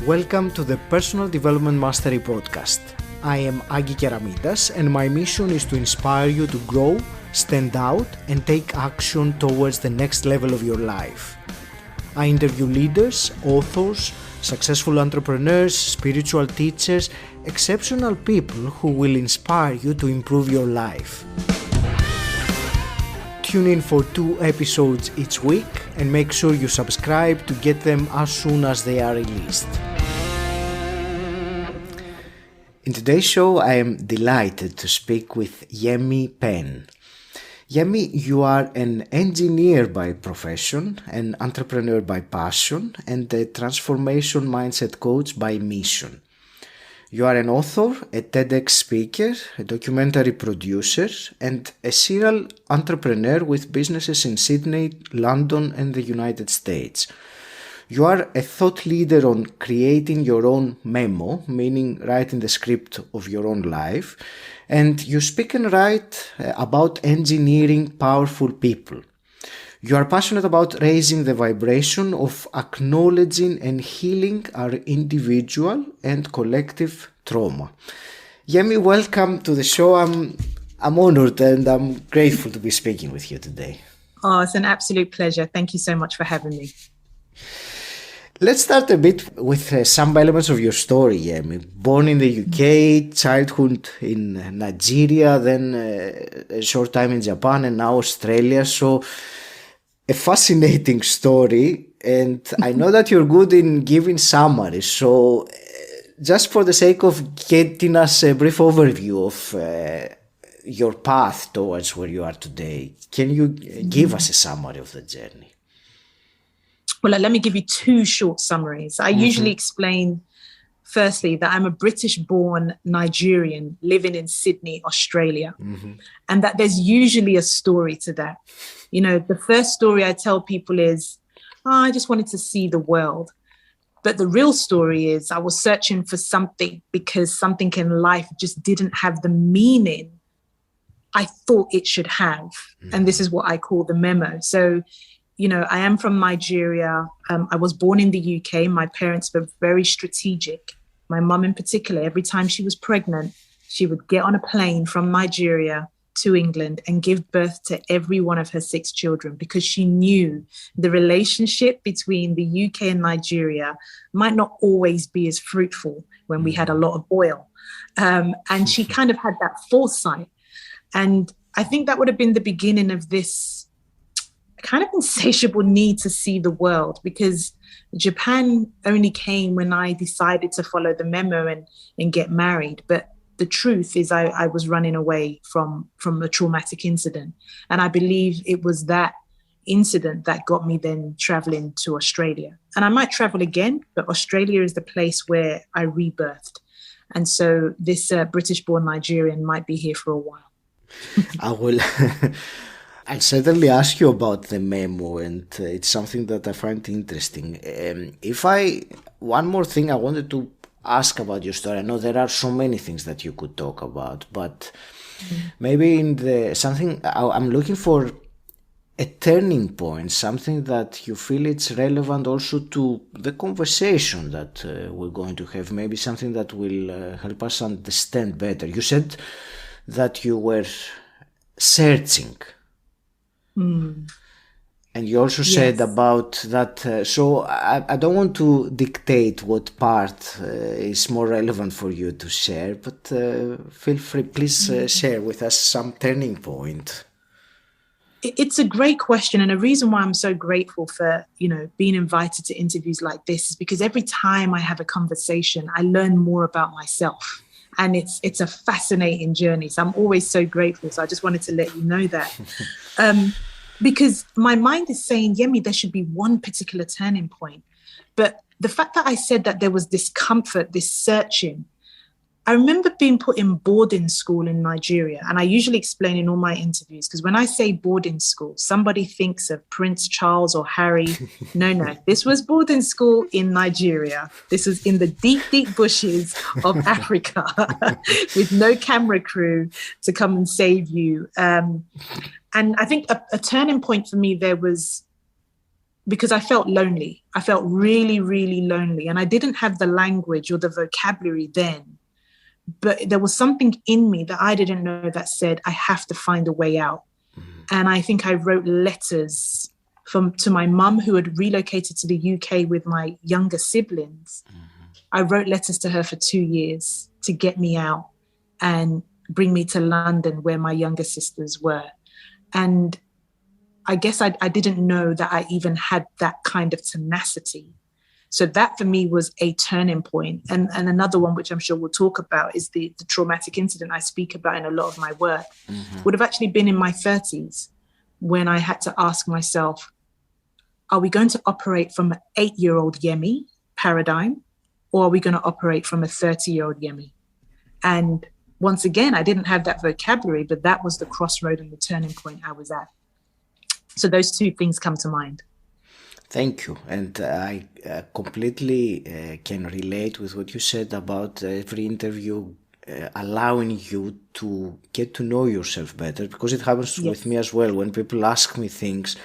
Welcome to the Personal Development Mastery Podcast. I am 𝘁𝗸𝗄𝘆𝗀 and my mission is to inspire you to grow, stand out, and take action towards the next level of your life. I interview leaders, authors, successful entrepreneurs, spiritual teachers, exceptional people who will inspire you to improve your life. Tune in for 2 episodes each week and make sure you subscribe to get them as soon as they are released. In today's show, I am delighted to speak with Yemi Penn. Yemi, you are an engineer by profession, an entrepreneur by passion, and a transformation mindset coach by mission. You are an author, a TEDx speaker, a documentary producer, and a serial entrepreneur with businesses in Sydney, London, and the United States. You are a thought leader on creating your own memo, meaning writing the script of your own life, and you speak and write about engineering powerful people. You are passionate about raising the vibration of acknowledging and healing our individual and collective trauma. Yemi, welcome to the show. I'm honored and I'm grateful to be speaking with you today. Oh, it's an absolute pleasure. Thank you so much for having me. Let's start a bit with some elements of your story, Yemi. Born in the UK, childhood in Nigeria, then a short time in Japan and now Australia. So a fascinating story, and I know that you're good in giving summaries. So just for the sake of getting us a brief overview of your path towards where you are today, can you give us a summary of the journey? Well, let me give you 2 short summaries. I usually explain, firstly, that I'm a British-born Nigerian living in Sydney, Australia, and that there's usually a story to that. You know, the first story I tell people is, I just wanted to see the world. But the real story is I was searching for something because something in life just didn't have the meaning I thought it should have. And this is what I call the memo. So, you know, I am from Nigeria. I was born in the UK. My parents were very strategic. My mum in particular, every time she was pregnant, she would get on a plane from Nigeria to England and give birth to every one of her 6 children because she knew the relationship between the UK and Nigeria might not always be as fruitful when we had a lot of oil. And she kind of had that foresight. And I think that would have been the beginning of this kind of insatiable need to see the world, because Japan only came when I decided to follow the memo and get married. But the truth is I was running away from a traumatic incident. And I believe it was that incident that got me then traveling to Australia. And I might travel again, but Australia is the place where I rebirthed. And so this British-born Nigerian might be here for a while. I'll certainly ask you about the memo, and it's something that I find interesting. One more thing I wanted to ask about your story. I know there are so many things that you could talk about, but maybe I'm looking for a turning point, something that you feel it's relevant also to the conversation that we're going to have, maybe something that will help us understand better. You said that you were searching. And you also said about that, so I don't want to dictate what part is more relevant for you to share, but feel free, please share with us some turning point. It's a great question. And a reason why I'm so grateful for, being invited to interviews like this is because every time I have a conversation, I learn more about myself. And it's a fascinating journey. So I'm always so grateful. So I just wanted to let you know that. Because my mind is saying, Yemi, there should be one particular turning point. But the fact that I said that there was discomfort, this searching, I remember being put in boarding school in Nigeria. And I usually explain in all my interviews, because when I say boarding school, somebody thinks of Prince Charles or Harry. No. This was boarding school in Nigeria. This was in the deep, deep bushes of Africa with no camera crew to come and save you. And I think a turning point for me there was because I felt lonely. I felt really, really lonely. And I didn't have the language or the vocabulary then. But there was something in me that I didn't know that said, I have to find a way out. And I think I wrote letters to my mum, who had relocated to the UK with my younger siblings. I wrote letters to her for 2 years to get me out and bring me to London, where my younger sisters were. And I guess I didn't know that I even had that kind of tenacity. So that for me was a turning point. And another one, which I'm sure we'll talk about, is the traumatic incident I speak about in a lot of my work, would have actually been in my 30s, when I had to ask myself, are we going to operate from an 8-year-old Yemi paradigm, or are we going to operate from a 30-year-old Yemi? And once again, I didn't have that vocabulary, but that was the crossroad and the turning point I was at. So those two things come to mind. Thank you. And I completely can relate with what you said about every interview allowing you to get to know yourself better, because it happens with me as well. When people ask me things,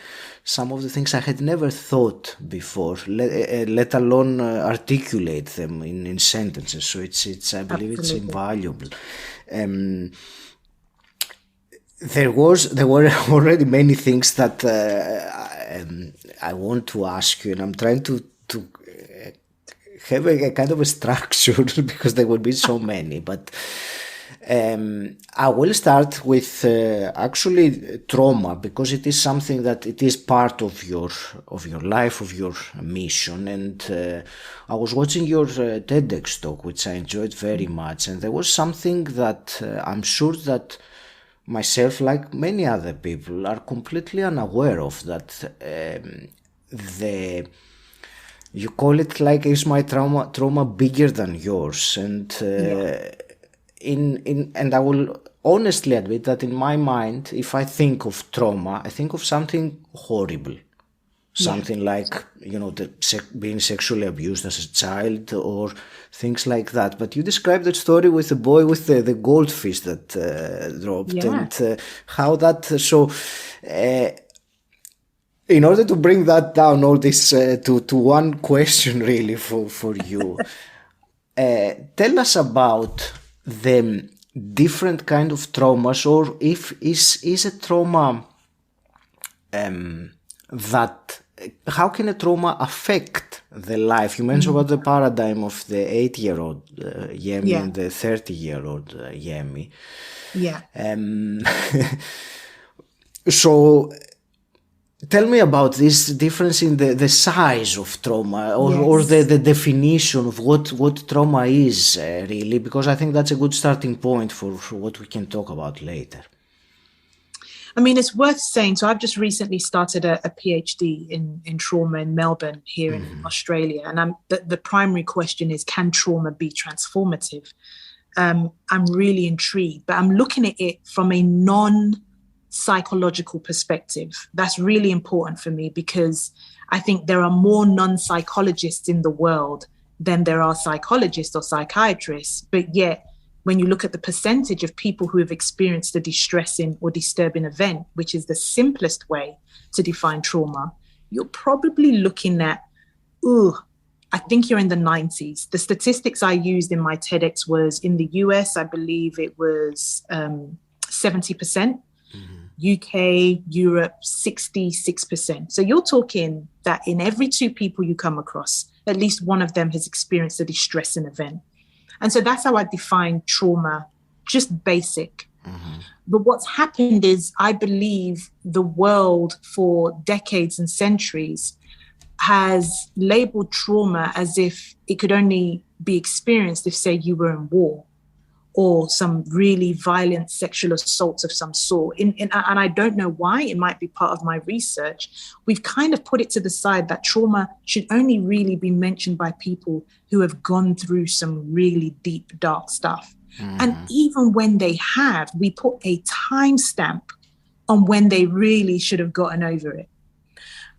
some of the things I had never thought before, let alone articulate them in sentences. So it's I believe it's invaluable. There were already many things that I want to ask you, and I'm trying to have a kind of a structure because there will be so many. But I will start with actually trauma, because it is something that it is part of your life, of your mission. And I was watching your TEDx talk, which I enjoyed very much, and there was something that I'm sure that myself, like many other people, are completely unaware of, that you call it like, is my trauma bigger than yours? And and I will honestly admit that in my mind, if I think of trauma, I think of something horrible. Something like, being sexually abused as a child or things like that. But you described that story with the boy with the goldfish that dropped, and how that. So, in order to bring that down, all this to one question really for you, tell us about the different kind of traumas, or if is a trauma that, how can a trauma affect the life? You mentioned about the paradigm of the 8-year-old Yemi and the 30-year-old Yemi. Yeah. So tell me about this difference in the size of trauma, or the definition of what trauma is really, because I think that's a good starting point for what we can talk about later. I mean, it's worth saying, so I've just recently started a PhD in trauma in Melbourne here in Australia. And the primary question is, can trauma be transformative? I'm really intrigued, but I'm looking at it from a non-psychological perspective. That's really important for me, because I think there are more non-psychologists in the world than there are psychologists or psychiatrists. But yet, when you look at the percentage of people who have experienced a distressing or disturbing event, which is the simplest way to define trauma, you're probably looking at, I think you're in the 90s. The statistics I used in my TEDx was, in the US, I believe it was 70%, UK, Europe, 66%. So you're talking that in every 2 people you come across, at least one of them has experienced a distressing event. And so that's how I define trauma, just basic. But what's happened is, I believe the world for decades and centuries has labeled trauma as if it could only be experienced if, say, you were in war or some really violent sexual assaults of some sort. And I don't know why. It might be part of my research. We've kind of put it to the side that trauma should only really be mentioned by people who have gone through some really deep, dark stuff. And even when they have, we put a timestamp on when they really should have gotten over it.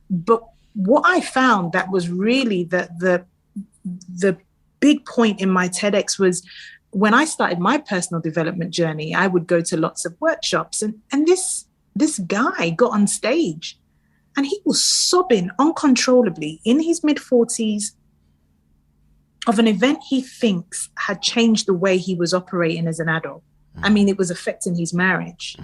But what I found that was really the big point in my TEDx was, when I started my personal development journey, I would go to lots of workshops, and this guy got on stage And he was sobbing uncontrollably in his mid-40s of an event he thinks had changed the way he was operating as an adult. I mean, it was affecting his marriage.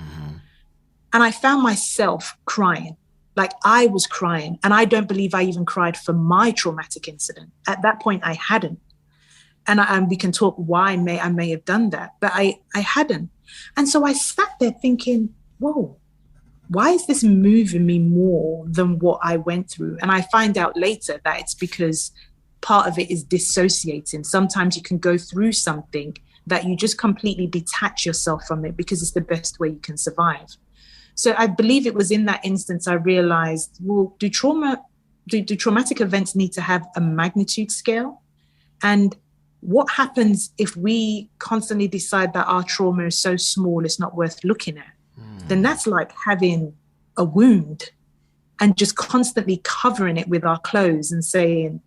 And I found myself crying. Like, I was crying. And I don't believe I even cried for my traumatic incident. At that point, I hadn't. And we can talk why I may have done that, but I hadn't. And so I sat there thinking, whoa, why is this moving me more than what I went through? And I find out later that it's because part of it is dissociating. Sometimes you can go through something that you just completely detach yourself from it because it's the best way you can survive. So I believe it was in that instance I realized, well, do traumatic events need to have a magnitude scale? And what happens if we constantly decide that our trauma is so small it's not worth looking at? Then that's like having a wound and just constantly covering it with our clothes and saying,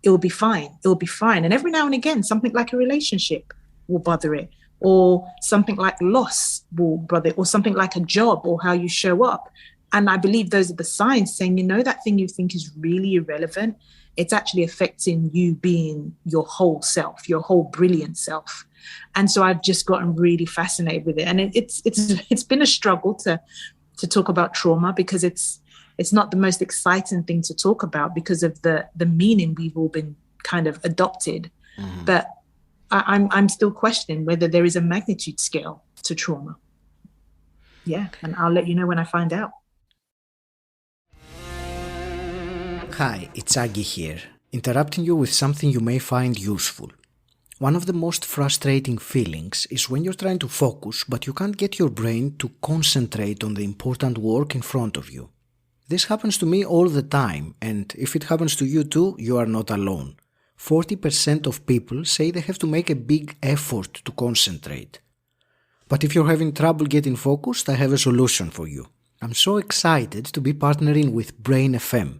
it'll be fine, it'll be fine. And every now and again, something like a relationship will bother it, or something like loss will bother it, or something like a job or how you show up. And I believe those are the signs saying, you know, that thing you think is really irrelevant, it's actually affecting you being your whole self, your whole brilliant self. And so I've just gotten really fascinated with it. And it's been a struggle to talk about trauma because it's not the most exciting thing to talk about because of the meaning we've all been kind of adopted. But I'm still questioning whether there is a magnitude scale to trauma. Yeah, and I'll let you know when I find out. Hi, it's Aggie here, interrupting you with something you may find useful. One of the most frustrating feelings is when you're trying to focus, but you can't get your brain to concentrate on the important work in front of you. This happens to me all the time, and if it happens to you too, you are not alone. 40% of people say they have to make a big effort to concentrate. But if you're having trouble getting focused, I have a solution for you. I'm so excited to be partnering with Brain FM.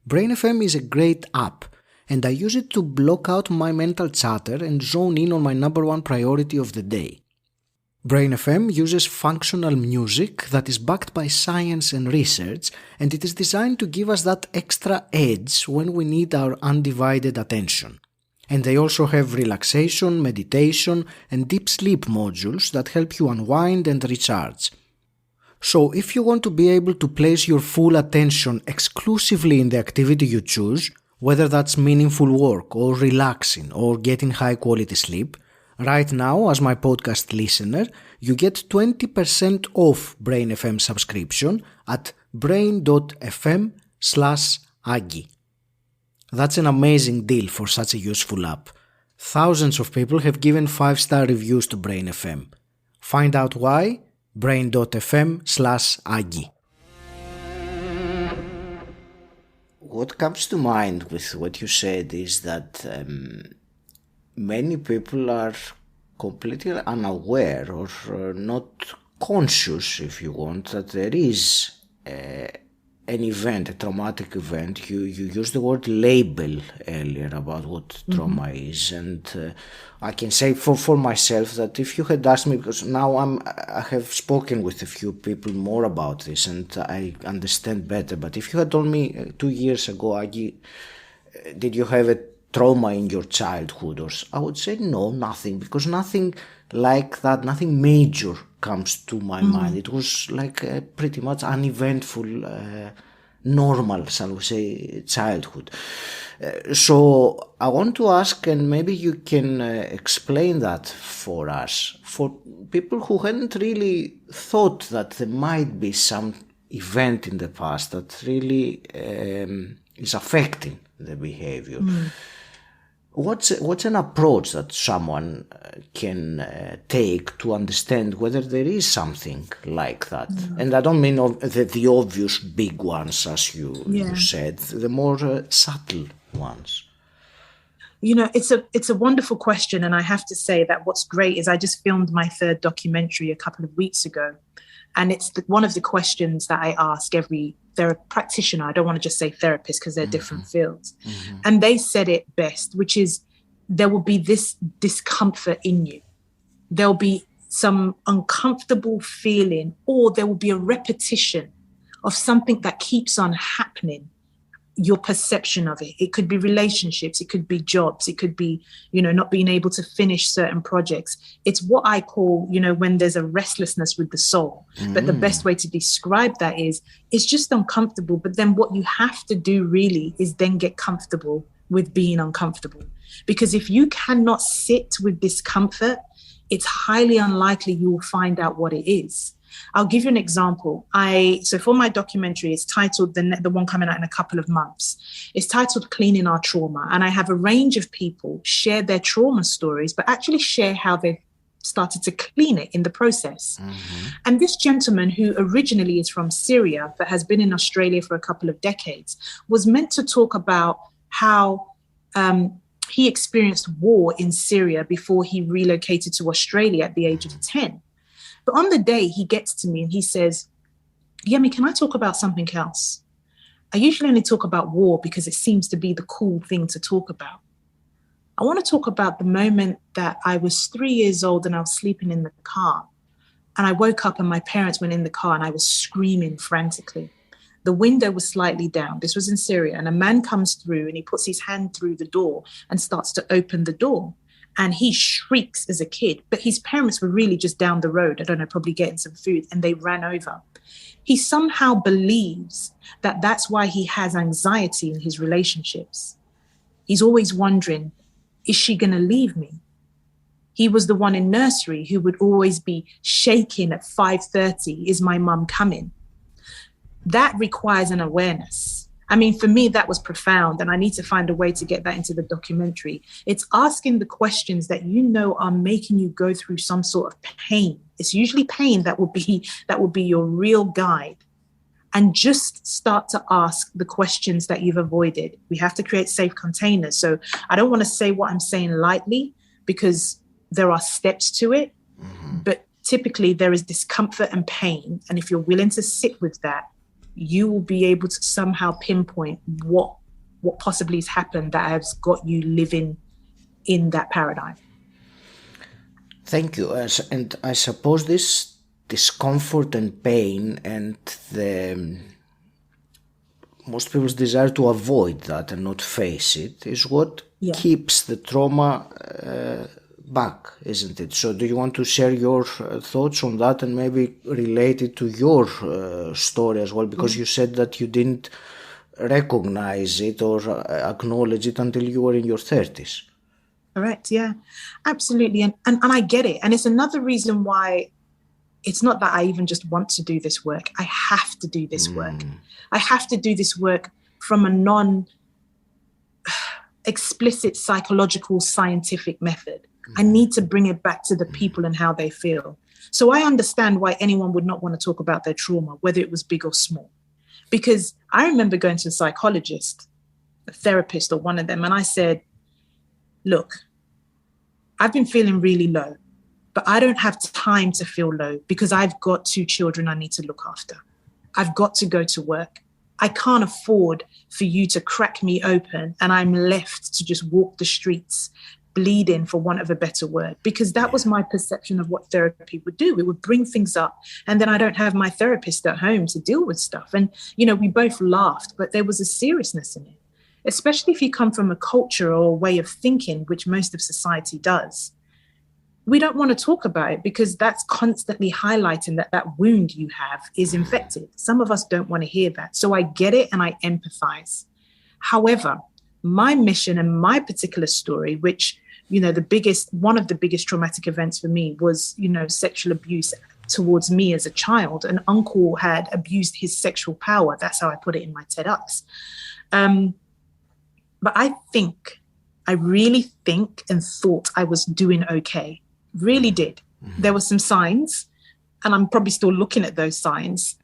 Brain FM is a great app, and I use it to block out my mental chatter and zone in on my number one priority of the day. Brain FM uses functional music that is backed by science and research, and it is designed to give us that extra edge when we need our undivided attention. And they also have relaxation, meditation, and deep sleep modules that help you unwind and recharge. So if you want to be able to place your full attention exclusively in the activity you choose, whether that's meaningful work or relaxing or getting high quality sleep, right now as my podcast listener, you get 20% off Brain FM subscription at brain.fm/Aggie. That's an amazing deal for such a useful app. Thousands of people have given 5-star reviews to Brain FM. Find out why? brain.fm/Aggie. What comes to mind with what you said is that many people are completely unaware or not conscious, if you want, that there is an event, a traumatic event. You used the word label earlier about what trauma is, and I can say for myself that if you had asked me, because now I have spoken with a few people more about this and I understand better, but if you had told me 2 years ago, Aggie, did you have a trauma in your childhood, or I would say no, nothing, because nothing like that, nothing major comes to my mind. It was like a pretty much uneventful, normal, shall we say, childhood. So I want to ask, and maybe you can explain that for us, for people who hadn't really thought that there might be some event in the past that really is affecting the behavior. What's an approach that someone can take to understand whether there is something like that? And I don't mean the obvious big ones, as you said, the more subtle ones. You know, it's a wonderful question. And I have to say that what's great is I just filmed my 3rd documentary a couple of weeks ago. And it's one of the questions that I ask every practitioner. I don't want to just say therapist because they're different fields. And they said it best, which is there will be this discomfort in you. There'll be some uncomfortable feeling, or there will be a repetition of something that keeps on happening, your perception of it. It could be relationships, it could be jobs, it could be, not being able to finish certain projects. It's what I call, when there's a restlessness with the soul. But the best way to describe that is, it's just uncomfortable. But then what you have to do really is then get comfortable with being uncomfortable. Because if you cannot sit with discomfort, it's highly unlikely you will find out what it is. I'll give you an example. So for my documentary, it's titled, the one coming out in a couple of months, it's titled Cleaning Our Trauma. And I have a range of people share their trauma stories, but actually share how they've started to clean it in the process. And this gentleman, who originally is from Syria, but has been in Australia for a couple of decades, was meant to talk about how he experienced war in Syria before he relocated to Australia at the age of 10. But on the day, he gets to me and he says, Yemi, can I talk about something else? I usually only talk about war because it seems to be the cool thing to talk about. I want to talk about the moment that I was 3 years old and I was sleeping in the car. And I woke up and my parents went in the car and I was screaming frantically. The window was slightly down. This was in Syria. And a man comes through and he puts his hand through the door and starts to open the door. And he shrieks as a kid, but his parents were really just down the road, I don't know, probably getting some food, and they ran over. He somehow believes that that's why he has anxiety in his relationships. He's always wondering, is she going to leave me? He was the one in nursery who would always be shaking at 5:30, is my mum coming? That requires an awareness. I mean, for me, that was profound, and I need to find a way to get that into the documentary. It's asking the questions that are making you go through some sort of pain. It's usually pain that will be your real guide. And just start to ask the questions that you've avoided. We have to create safe containers. So I don't want to say what I'm saying lightly, because there are steps to it. But typically there is discomfort and pain. And if you're willing to sit with that, you will be able to somehow pinpoint what possibly has happened that has got you living in that paradigm. Thank you. And I suppose this discomfort and pain and most people's desire to avoid that and not face it is what keeps the trauma back, isn't it? So do you want to share your thoughts on that and maybe relate it to your story as well? Because you said that you didn't recognize it or acknowledge it until you were in your 30s. Correct, yeah, absolutely. And I get it. And it's another reason why it's not that I even just want to do this work. I have to do this work. I have to do this work from a non-explicit psychological scientific method. I need to bring it back to the people and how they feel. So I understand why anyone would not want to talk about their trauma, whether it was big or small. Because I remember going to a psychologist, a therapist or one of them, and I said, look, I've been feeling really low, but I don't have time to feel low because I've got 2 children I need to look after. I've got to go to work. I can't afford for you to crack me open and I'm left to just walk the streets bleeding, for want of a better word, because that was my perception of what therapy would do. It would bring things up, and then I don't have my therapist at home to deal with stuff. And, we both laughed, but there was a seriousness in it, especially if you come from a culture or a way of thinking, which most of society does. We don't want to talk about it because that's constantly highlighting that wound you have is infected. Some of us don't want to hear that. So I get it and I empathize. However, my mission and my particular story, which one of the biggest traumatic events for me was, sexual abuse towards me as a child. An uncle had abused his sexual power. That's how I put it in my TEDx. But I really think and thought I was doing okay. Really did. There were some signs, and I'm probably still looking at those signs.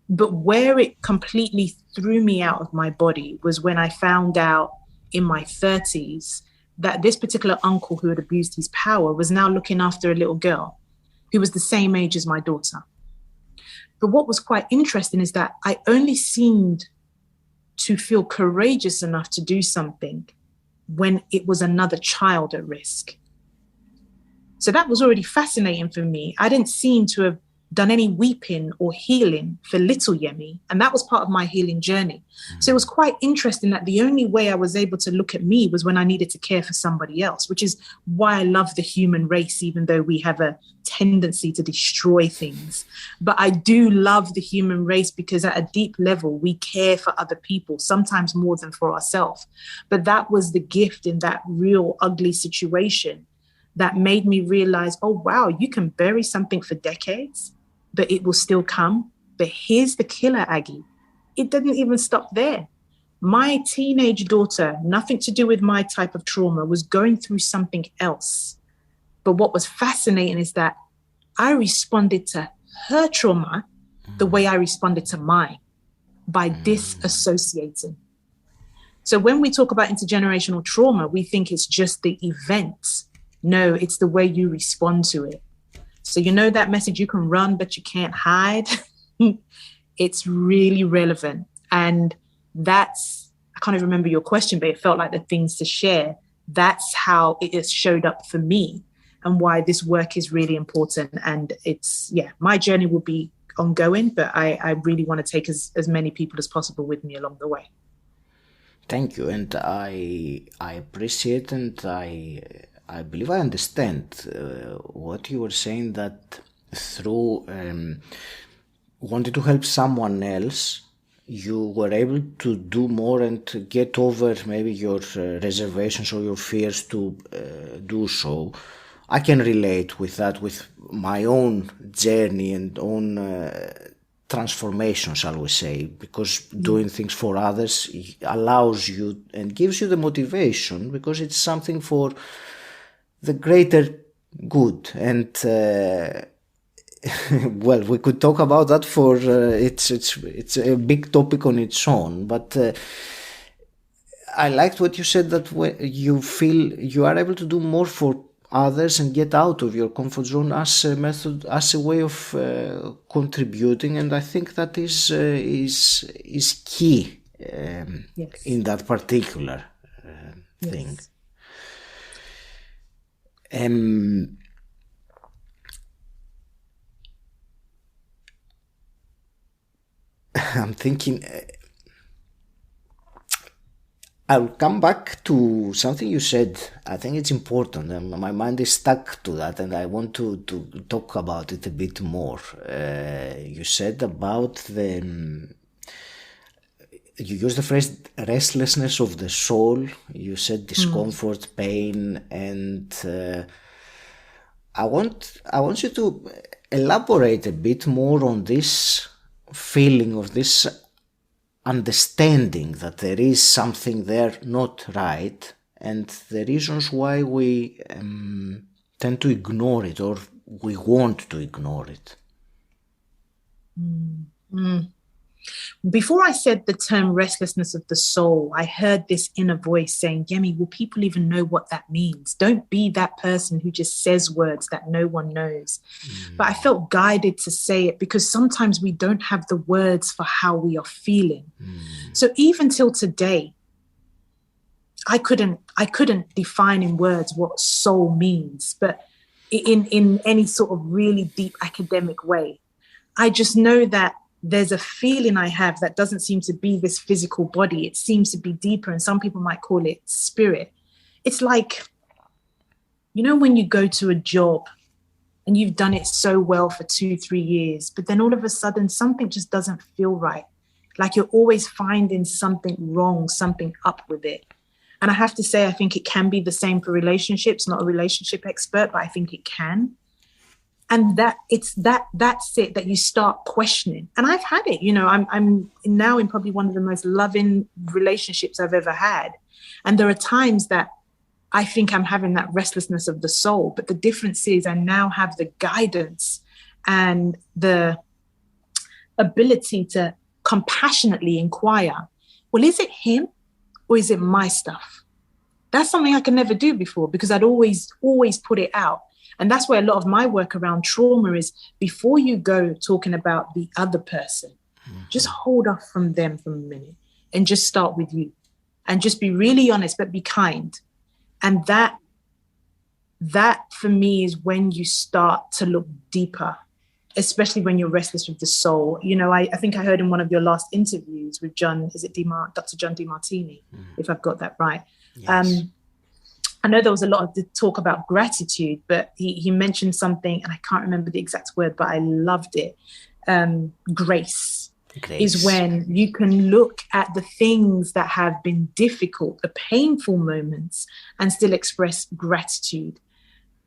But where it completely threw me out of my body was when I found out in my 30s that this particular uncle who had abused his power was now looking after a little girl who was the same age as my daughter. But what was quite interesting is that I only seemed to feel courageous enough to do something when it was another child at risk. So that was already fascinating for me. I didn't seem to have done any weeping or healing for little Yemi. And that was part of my healing journey. So it was quite interesting that the only way I was able to look at me was when I needed to care for somebody else, which is why I love the human race, even though we have a tendency to destroy things. But I do love the human race because at a deep level, we care for other people, sometimes more than for ourselves. But that was the gift in that real ugly situation that made me realize, oh, wow, you can bury something for decades, but it will still come. But here's the killer, Aggie. It didn't even stop there. My teenage daughter, nothing to do with my type of trauma, was going through something else. But what was fascinating is that I responded to her trauma the way I responded to mine, by disassociating. So when we talk about intergenerational trauma, we think it's just the event. No, it's the way you respond to it. So you know that message, you can run, but you can't hide. It's really relevant. And that's, I can't even remember your question, but it felt like the things to share. That's how it has showed up for me and why this work is really important. And it's, my journey will be ongoing, but I really want to take as many people as possible with me along the way. Thank you. And I appreciate, and I believe I understand what you were saying, that through wanting to help someone else, you were able to do more and get over maybe your reservations or your fears to do so. I can relate with that, with my own journey and own transformation, shall we say, because doing things for others allows you and gives you the motivation, because it's something for the greater good. And well, we could talk about that for it's a big topic on its own, but I liked what you said, that when you feel you are able to do more for others and get out of your comfort zone as a method, as a way of contributing, and I think that is key in that particular thing. I'm thinking I'll come back to something you said. I think it's important, and my mind is stuck to that, and I want to talk about it a bit more. You said about you used the phrase restlessness of the soul. You said discomfort, pain, and I want you to elaborate a bit more on this feeling, of this understanding that there is something there not right, and the reasons why we tend to ignore it, or we want to ignore it. Before I said the term restlessness of the soul, I heard this inner voice saying, Yemi, will people even know what that means? Don't be that person who just says words that no one knows. But I felt guided to say it because sometimes we don't have the words for how we are feeling. So even till today, I couldn't define in words what soul means, but in any sort of really deep academic way. I just know that there's a feeling I have that doesn't seem to be this physical body. It seems to be deeper, and some people might call it spirit. It's like, you know, when you go to a job and you've done it so well for 2-3 years, but then all of a sudden something just doesn't feel right. Like you're always finding something wrong, something up with it. And I have to say, I think it can be the same for relationships. Not a relationship expert, but I think it can. And that's it, that you start questioning. And I've had it, you know, I'm now in probably one of the most loving relationships I've ever had. And there are times that I think I'm having that restlessness of the soul. But the difference is I now have the guidance and the ability to compassionately inquire, well, is it him or is it my stuff? That's something I could never do before, because I'd always put it out. And that's where a lot of my work around trauma is. Before you go talking about the other person, just hold off from them for a minute and just start with you, and just be really honest, but be kind. And that for me is when you start to look deeper especially when you're restless with the soul. You know, I think I heard in one of your last interviews with John, is it Dr. John DeMartini, if I've got that right. Yes. I know there was a lot of the talk about gratitude, but he mentioned something, and I can't remember the exact word, but I loved it. Grace is when you can look at the things that have been difficult, the painful moments, and still express gratitude.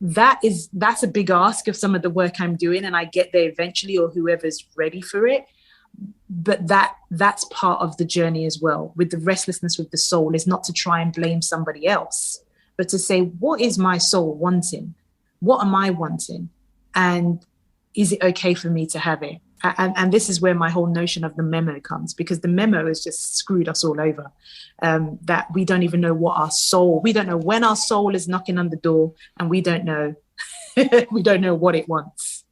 That's a big ask of some of the work I'm doing, and I get there eventually, or whoever's ready for it. But that's part of the journey as well. With the restlessness with the soul, is not to try and blame somebody else, but to say, what is my soul wanting? What am I wanting? And is it okay for me to have it? And this is where my whole notion of the memo comes, because the memo has just screwed us all over. That we don't even know we don't know when our soul is knocking on the door, and we don't know what it wants.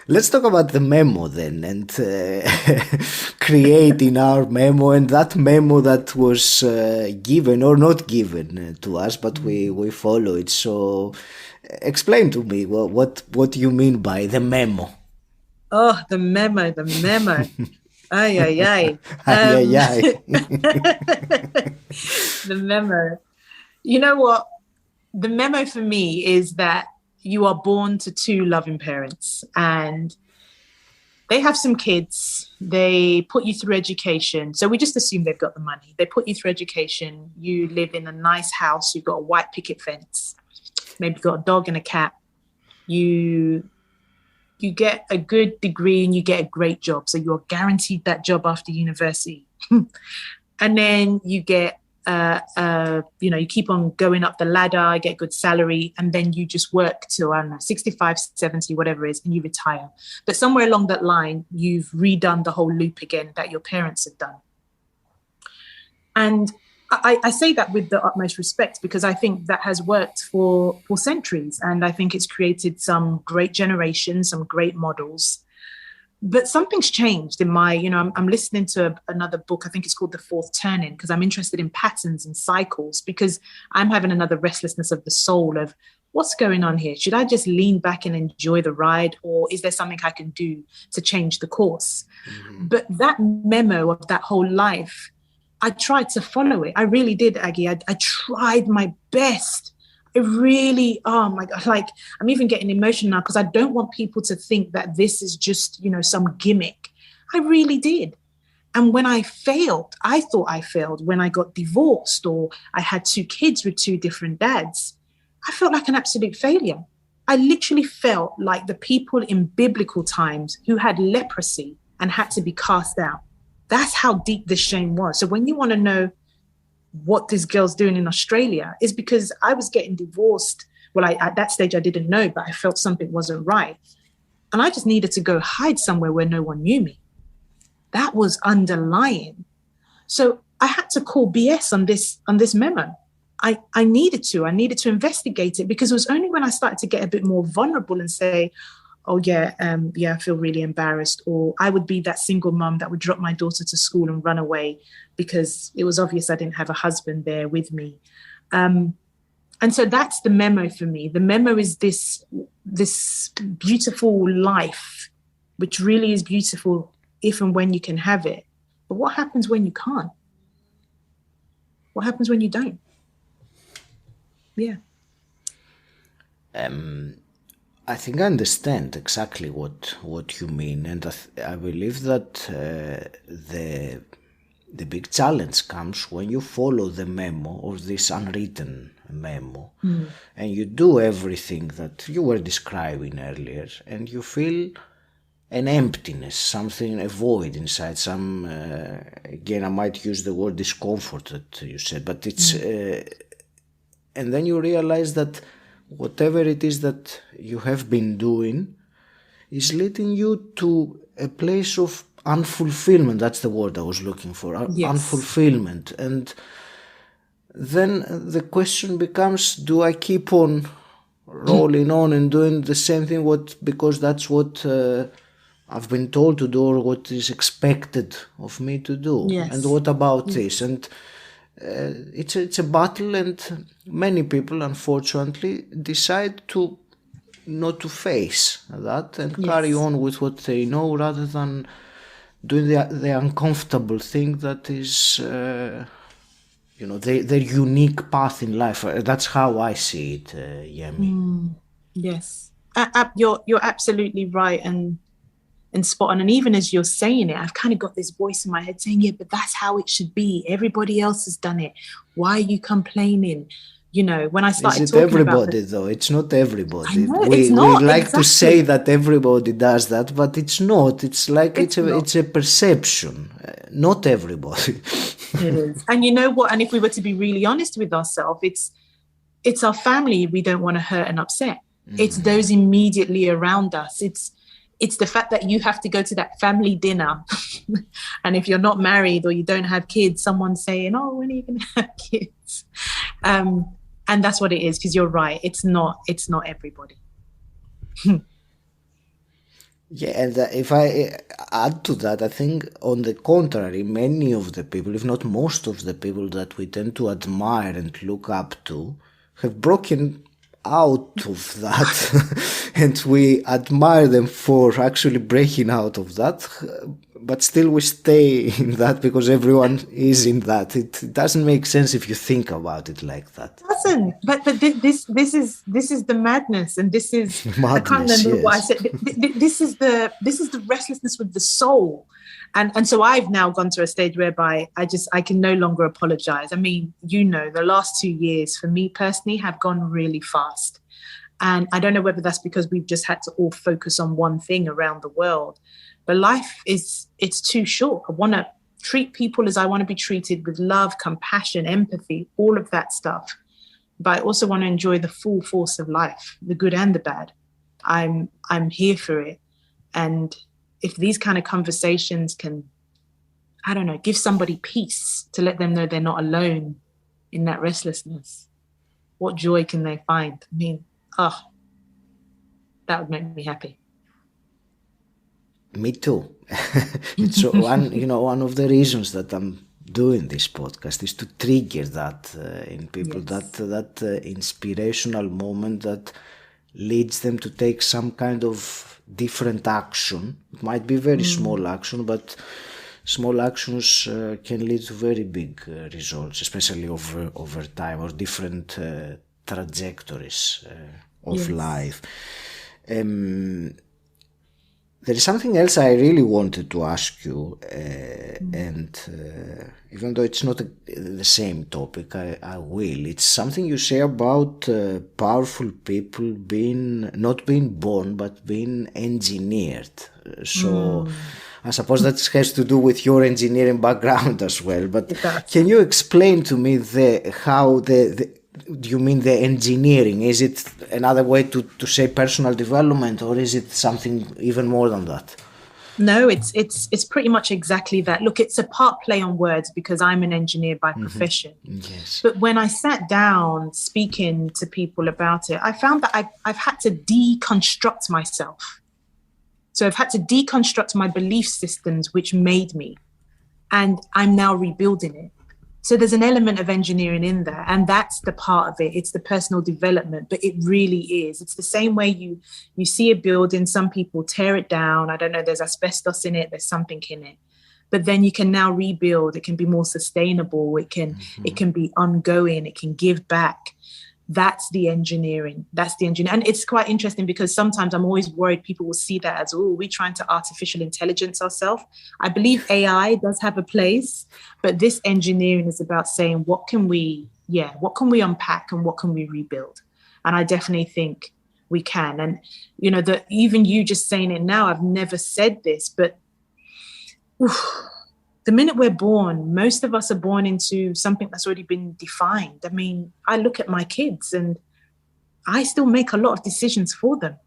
Let's talk about the memo then, and creating our memo, and that memo that was given or not given to us, but we follow it. So explain to me what you mean by the memo. Oh, the memo. Ay, ay, ay. Ay, ay, ay. The memo. You know what? The memo for me is that you are born to two loving parents, and they have some kids. They put you through education. So we just assume they've got the money. They put you through education. You live in a nice house. You've got a white picket fence. Maybe you've got a dog and a cat. You get a good degree and you get a great job. So you're guaranteed that job after university. And then you get, you keep on going up the ladder, get good salary, and then you just work till, I don't know, 65, 70, whatever it is, and you retire. But somewhere along that line, you've redone the whole loop again that your parents have done. And I say that with the utmost respect, because I think that has worked for centuries. And I think it's created some great generations, some great models. But something's changed in I'm listening to another book. I think it's called The Fourth Turning, because I'm interested in patterns and cycles, because I'm having another restlessness of the soul of what's going on here? Should I just lean back and enjoy the ride? Or is there something I can do to change the course? Mm-hmm. But that memo of that whole life, I tried to follow it. I really did, Aggie. I tried my best. I really, oh my God, like I'm even getting emotional now because I don't want people to think that this is just, some gimmick. I really did. And when I failed, I thought I failed when I got divorced or I had two kids with two different dads. I felt like an absolute failure. I literally felt like the people in biblical times who had leprosy and had to be cast out. That's how deep this shame was. So when you want to know what this girl's doing in Australia, is because I was getting divorced. Well, at that stage, I didn't know, but I felt something wasn't right. And I just needed to go hide somewhere where no one knew me. That was underlying. So I had to call BS on this memo. I needed to investigate it, because it was only when I started to get a bit more vulnerable and say, oh, I feel really embarrassed. Or I would be that single mom that would drop my daughter to school and run away because it was obvious I didn't have a husband there with me. And so that's the memo for me. The memo is this beautiful life, which really is beautiful if and when you can have it. But what happens when you can't? What happens when you don't? Yeah. I think I understand exactly what you mean, and I believe that the big challenge comes when you follow the memo, or this unwritten memo, and you do everything that you were describing earlier, and you feel an emptiness, something, a void inside, some, again, I might use the word discomfort that you said, but it's, and then you realize that whatever it is that you have been doing is leading you to a place of unfulfillment. That's the word I was looking for, yes. Unfulfillment. And then the question becomes, do I keep on rolling on and doing the same thing because that's what I've been told to do, or what is expected of me to do? Yes. And what about this? And it's a battle, and many people, unfortunately, decide to not to face that and Yes. carry on with what they know rather than doing the uncomfortable thing that is, their unique path in life. That's how I see it, Yemi. Yes. You're absolutely right and spot on. And even as you're saying it, I've kind of got this voice in my head saying, yeah, but that's how it should be. Everybody else has done it. Why are you complaining? When I started talking everybody about though? It's not everybody. I know, it's not, we like exactly. to say that everybody does that, but it's not. It's like it's a perception. Not everybody. It is. And you know what? And if we were to be really honest with ourselves, it's our family we don't want to hurt and upset. It's those immediately around us. It's the fact that you have to go to that family dinner. And if you're not married or you don't have kids, someone's saying, oh, when are you going to have kids? And that's what it is, because you're right. It's not everybody. Yeah, and if I add to that, I think on the contrary, many of the people, if not most of the people that we tend to admire and look up to, have broken out of that. And we admire them for actually breaking out of that. But still we stay in that because everyone is in that. It doesn't make sense if you think about it like that. It doesn't. But this is the madness, and this is madness, I can't remember yes. what I said. This is the restlessness with the soul, and so I've now gone to a stage whereby I can no longer apologize. I mean, the last 2 years for me personally have gone really fast, and I don't know whether that's because we've just had to all focus on one thing around the world. But life it's too short. I want to treat people as I want to be treated, with love, compassion, empathy, all of that stuff. But I also want to enjoy the full force of life, the good and the bad. I'm here for it. And if these kind of conversations can, I don't know, give somebody peace to let them know they're not alone in that restlessness, what joy can they find? I mean, that would make me happy. Me too. It's one of the reasons that I'm doing this podcast is to trigger that in people, yes. that inspirational moment that leads them to take some kind of different action. It might be very small action, but small actions can lead to very big results, especially over time, or different trajectories of yes. life. There is something else I really wanted to ask you, and even though it's not the same topic, I will. It's something you say about powerful people not being born, but being engineered. So I suppose that has to do with your engineering background as well. But can you explain to me how do you mean the engineering? Is it another way to say personal development, or is it something even more than that? No, it's pretty much exactly that. Look, it's a part play on words because I'm an engineer by profession. Yes. But when I sat down speaking to people about it, I found that I've had to deconstruct myself. So I've had to deconstruct my belief systems, which made me, and I'm now rebuilding it. So there's an element of engineering in there, and that's the part of it. It's the personal development, but it really is. It's the same way you see a building, some people tear it down. I don't know, there's asbestos in it, there's something in it. But then you can now rebuild. It can be more sustainable. It can be ongoing. It can give back. That's the engineering. And it's quite interesting because sometimes I'm always worried people will see that as, we're trying to artificial intelligence ourselves. I believe AI does have a place, but this engineering is about saying, what can we unpack and what can we rebuild? And I definitely think we can. And, even you just saying it now, I've never said this, but the minute we're born, most of us are born into something that's already been defined. I mean, I look at my kids and I still make a lot of decisions for them.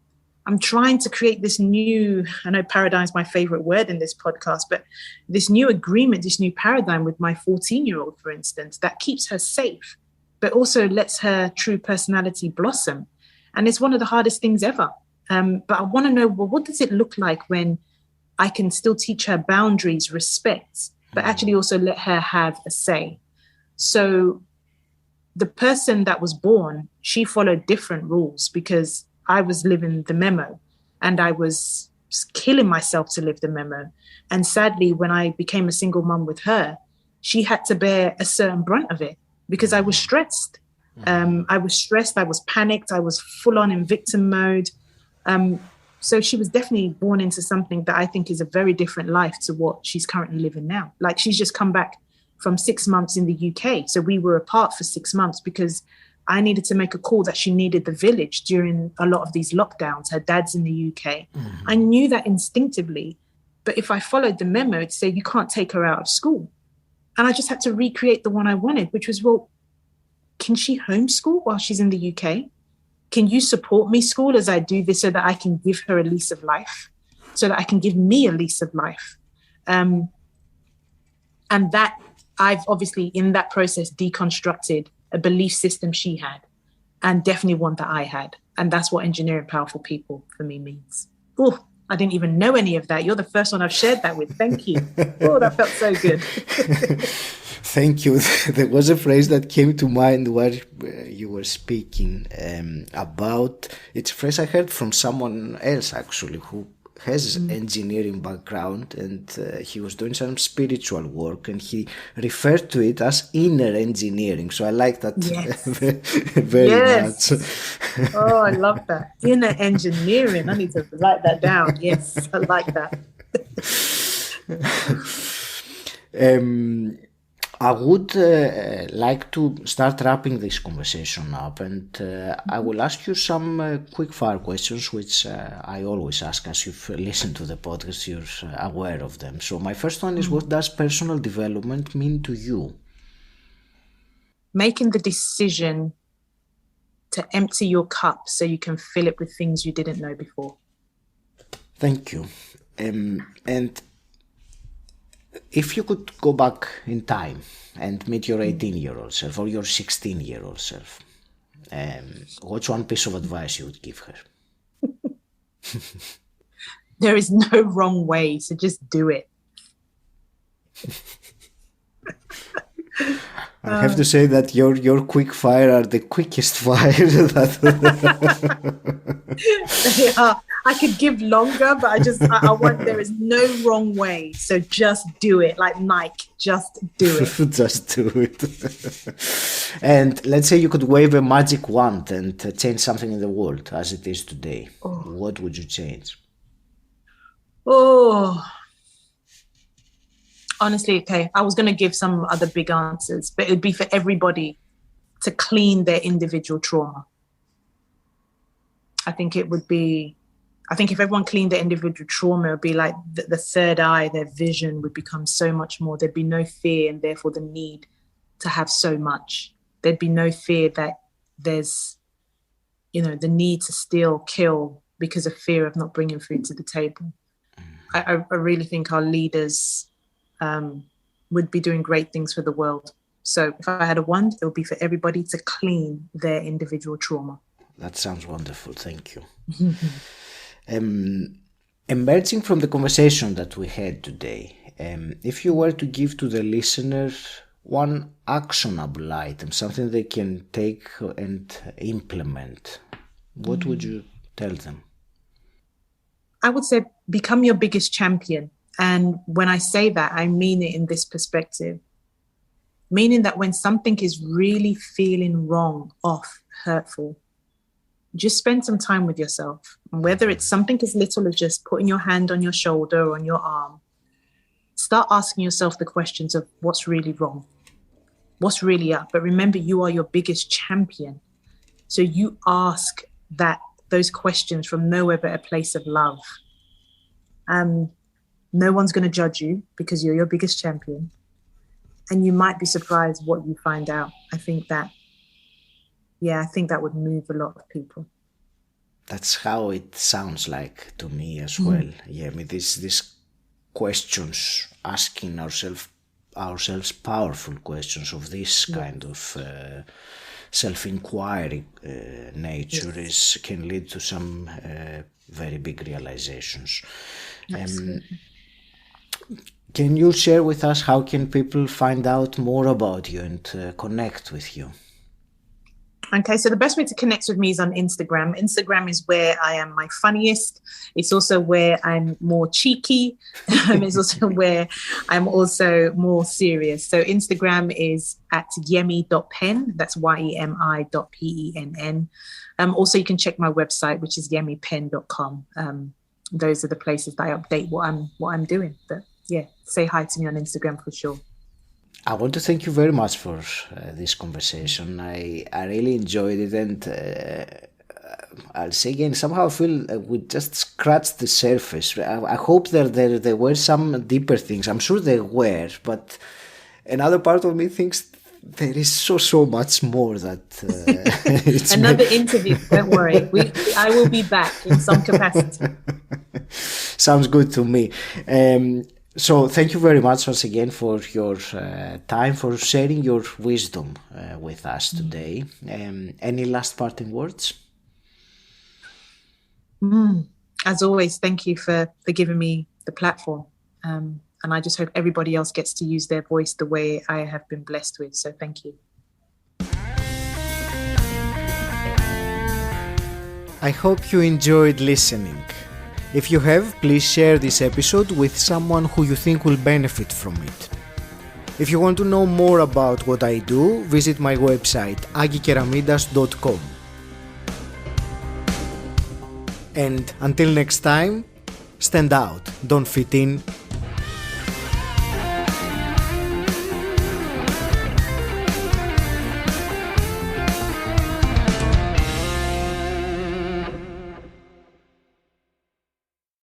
I'm trying to create this new, I know paradigm is my favorite word in this podcast, but this new agreement, this new paradigm with my 14-year-old, for instance, that keeps her safe, but also lets her true personality blossom. And it's one of the hardest things ever. But I want to know, well, what does it look like when I can still teach her boundaries, respect, but actually also let her have a say? So the person that was born, she followed different rules because I was living the memo, and I was killing myself to live the memo. And sadly, when I became a single mum with her, she had to bear a certain brunt of it because I was stressed. I was panicked, I was full on in victim mode. So she was definitely born into something that I think is a very different life to what she's currently living now. Like, she's just come back from 6 months in the UK. So we were apart for 6 months because I needed to make a call that she needed the village during a lot of these lockdowns. Her dad's in the UK. I knew that instinctively. But if I followed the memo, it'd say, you can't take her out of school. And I just had to recreate the one I wanted, which was, well, can she homeschool while she's in the UK? Can you support me, school, as I do this so that I can give her a lease of life, so that I can give me a lease of life? And that I've obviously in that process deconstructed a belief system she had, and definitely one that I had. And that's what engineering powerful people for me means. Oh, I didn't even know any of that. You're the first one I've shared that with. Thank you. Oh, that felt so good. Thank you. There was a phrase that came to mind while you were speaking about, it's a phrase I heard from someone else actually who has engineering background, and he was doing some spiritual work, and he referred to it as inner engineering. So I like that very much. Oh, I love that. Inner engineering. I need to write that down. Yes, I like that. I would like to start wrapping this conversation up, and I will ask you some quick fire questions, which I always ask. As you've listened to the podcast, you're aware of them. So my first one is, what does personal development mean to you? Making the decision to empty your cup so you can fill it with things you didn't know before. Thank you. And if you could go back in time and meet your 18-year-old self or your 16-year-old self, what's one piece of advice you would give her? There is no wrong way, so just do it. I have to say that your quick fire are the quickest fire. They are. I could give longer, but I want, there is no wrong way. So just do it. Like Nike, just do it. Just do it. And let's say you could wave a magic wand and change something in the world as it is today. Oh. What would you change? Oh, honestly, okay. I was going to give some other big answers, but it would be for everybody to clean their individual trauma. I think if everyone cleaned their individual trauma, it would be like the third eye, their vision would become so much more. There'd be no fear, and therefore the need to have so much. There'd be no fear that there's, the need to steal, kill because of fear of not bringing food to the table. I really think our leaders would be doing great things for the world. So if I had a wand, it would be for everybody to clean their individual trauma. That sounds wonderful. Thank you. Emerging from the conversation that we had today, if you were to give to the listener one actionable item, something they can take and implement, what would you tell them? I would say become your biggest champion. And when I say that, I mean it in this perspective, meaning that when something is really feeling wrong, off, hurtful, just spend some time with yourself. Whether it's something as little as just putting your hand on your shoulder or on your arm, start asking yourself the questions of what's really wrong, what's really up. But remember, you are your biggest champion. So you ask those questions from nowhere but a place of love. No one's going to judge you because you're your biggest champion. And you might be surprised what you find out. I think that would move a lot of people. That's how it sounds like to me as well. Yeah, I mean, these questions, asking ourselves powerful questions of this kind of self-inquiry nature can lead to some very big realizations. Can you share with us how can people find out more about you and connect with you? Okay, so the best way to connect with me is on Instagram. Instagram is where I am my funniest. It's also where I'm more cheeky. It's also where I'm also more serious. So Instagram is at Yemi.Penn. That's YEMI.PENN. Also, you can check my website, which is YemiPenn.com. Those are the places that I update what I'm doing. But yeah, say hi to me on Instagram for sure. I want to thank you very much for this conversation. I really enjoyed it, and I'll say again, somehow I feel we just scratched the surface. I hope there were some deeper things. I'm sure there were, but another part of me thinks there is so much more that it's another interview. Don't worry, I will be back in some capacity. Sounds good to me. So thank you very much once again for your time, for sharing your wisdom with us today. Any last parting words? As always, thank you for giving me the platform. And I just hope everybody else gets to use their voice the way I have been blessed with. So thank you. I hope you enjoyed listening. If you have, please share this episode with someone who you think will benefit from it. If you want to know more about what I do, visit my website 𝘁𝗸𝗲𝘄𝘆𝘀. And until next time, stand out, don't fit in,